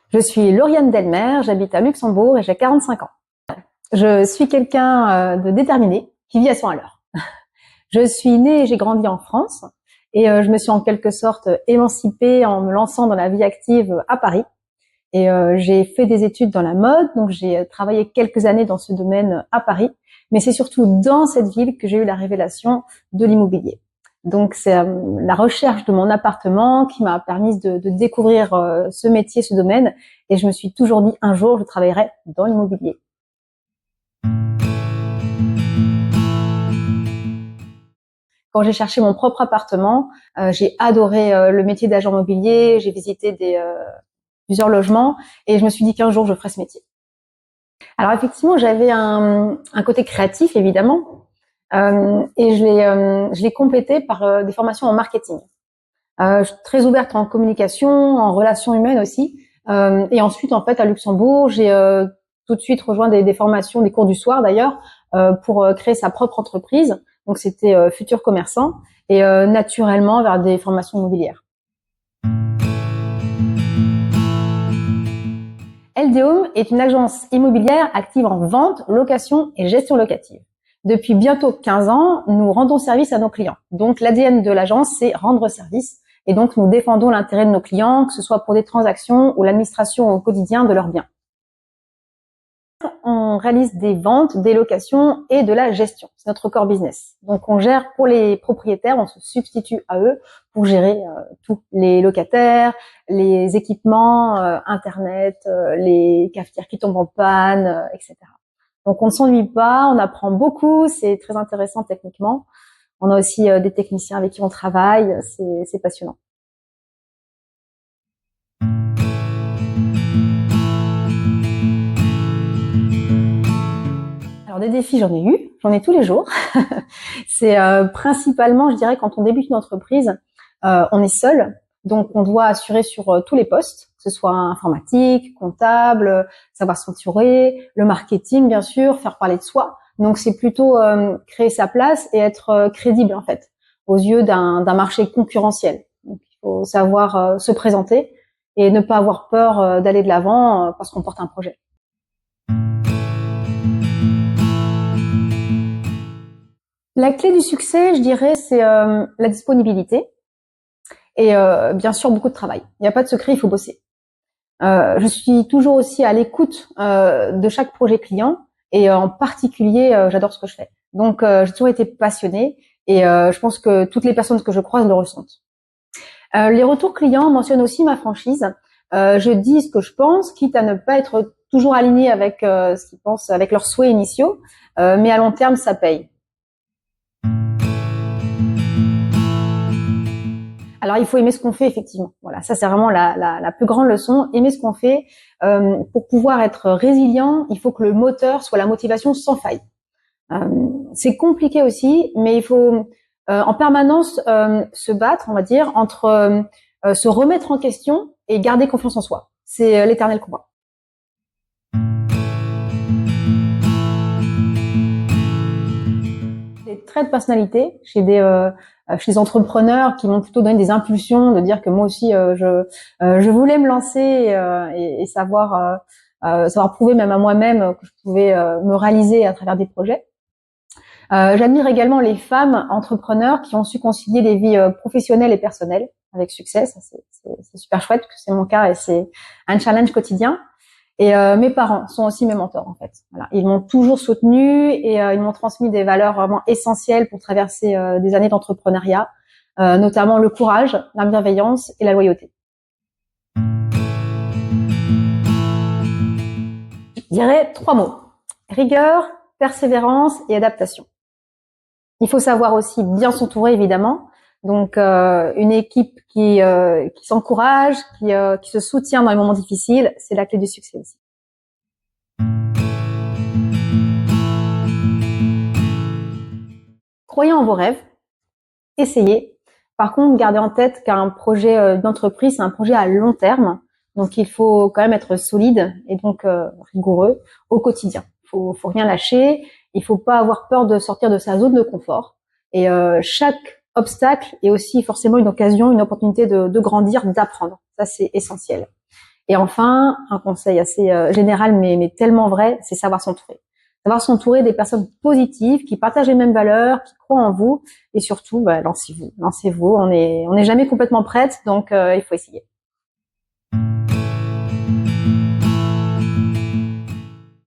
Je suis Lauriane Delmer, j'habite à Luxembourg et j'ai 45 ans. Je suis quelqu'un de déterminé, qui vit à 100 à l'heure. Je suis née et j'ai grandi en France et je me suis en quelque sorte émancipée en me lançant dans la vie active à Paris. Et j'ai fait des études dans la mode, donc j'ai travaillé quelques années dans ce domaine à Paris. Mais c'est surtout dans cette ville que j'ai eu la révélation de l'immobilier. Donc c'est la recherche de mon appartement qui m'a permis de découvrir ce métier, ce domaine. Et je me suis toujours dit un jour je travaillerai dans l'immobilier. Quand j'ai cherché mon propre appartement, j'ai adoré le métier d'agent immobilier. J'ai visité plusieurs logements et je me suis dit qu'un jour je ferais ce métier. Alors effectivement, j'avais un côté créatif évidemment et je l'ai complété par des formations en marketing. Je suis très ouverte en communication, en relations humaines aussi. Et ensuite, en fait, à Luxembourg, j'ai tout de suite rejoint des formations, des cours du soir d'ailleurs, pour créer sa propre entreprise. Donc c'était futur commerçant et naturellement vers des formations immobilières. LD Home est une agence immobilière active en vente, location et gestion locative. Depuis bientôt 15 ans, nous rendons service à nos clients. Donc l'ADN de l'agence, c'est rendre service. Et donc nous défendons l'intérêt de nos clients, que ce soit pour des transactions ou l'administration au quotidien de leurs biens. On réalise des ventes, des locations et de la gestion. C'est notre core business. Donc on gère pour les propriétaires, on se substitue à eux pour gérer tous les locataires, les équipements, Internet, les cafetières qui tombent en panne, etc. Donc on ne s'ennuie pas, on apprend beaucoup, c'est très intéressant techniquement. On a aussi des techniciens avec qui on travaille, c'est passionnant. Alors des défis, j'en ai tous les jours. C'est principalement, je dirais, quand on débute une entreprise, on est seul, donc on doit assurer sur tous les postes, que ce soit informatique, comptable, savoir s'entourer, le marketing bien sûr, faire parler de soi. Donc c'est plutôt créer sa place et être crédible en fait, aux yeux d'un marché concurrentiel. Donc il faut savoir se présenter et ne pas avoir peur d'aller de l'avant parce qu'on porte un projet. La clé du succès, je dirais, c'est la disponibilité et bien sûr beaucoup de travail. Il n'y a pas de secret, il faut bosser. Je suis toujours aussi à l'écoute de chaque projet client et en particulier, j'adore ce que je fais. Donc j'ai toujours été passionnée et je pense que toutes les personnes que je croise le ressentent. Les retours clients mentionnent aussi ma franchise. Je dis ce que je pense, quitte à ne pas être toujours aligné avec ce qu'ils pensent, avec leurs souhaits initiaux, mais à long terme, ça paye. Alors, il faut aimer ce qu'on fait, effectivement. Voilà, ça, c'est vraiment la plus grande leçon. Aimer ce qu'on fait. Pour pouvoir être résilient, il faut que le moteur soit la motivation sans faille. C'est compliqué aussi, mais il faut en permanence se battre, on va dire, entre se remettre en question et garder confiance en soi. C'est l'éternel combat. Des traits de personnalité chez des entrepreneurs qui m'ont plutôt donné des impulsions de dire que moi aussi je voulais me lancer et savoir prouver même à moi-même que je pouvais me réaliser à travers des projets. J'admire également les femmes entrepreneurs qui ont su concilier les vies professionnelles et personnelles avec succès. Ça, c'est super chouette, que c'est mon cas et c'est un challenge quotidien. Et mes parents sont aussi mes mentors en fait. Voilà, ils m'ont toujours soutenue et ils m'ont transmis des valeurs vraiment essentielles pour traverser des années d'entrepreneuriat, notamment le courage, la bienveillance et la loyauté. Je dirais 3 mots: rigueur, persévérance et adaptation. Il faut savoir aussi bien s'entourer évidemment. Donc une équipe qui s'encourage, qui se soutient dans les moments difficiles, c'est la clé du succès aussi. Croyez en vos rêves, essayez. Par contre, gardez en tête qu'un projet d'entreprise, c'est un projet à long terme. Donc il faut quand même être solide et donc rigoureux au quotidien. Faut rien lâcher. Il faut pas avoir peur de sortir de sa zone de confort. Et chaque obstacle est aussi forcément une occasion, une opportunité de grandir, d'apprendre. Ça, c'est essentiel. Et enfin, un conseil assez général, mais tellement vrai, c'est savoir s'entourer. Savoir s'entourer des personnes positives, qui partagent les mêmes valeurs, qui croient en vous, et surtout, lancez-vous. On n'est jamais complètement prête, donc il faut essayer.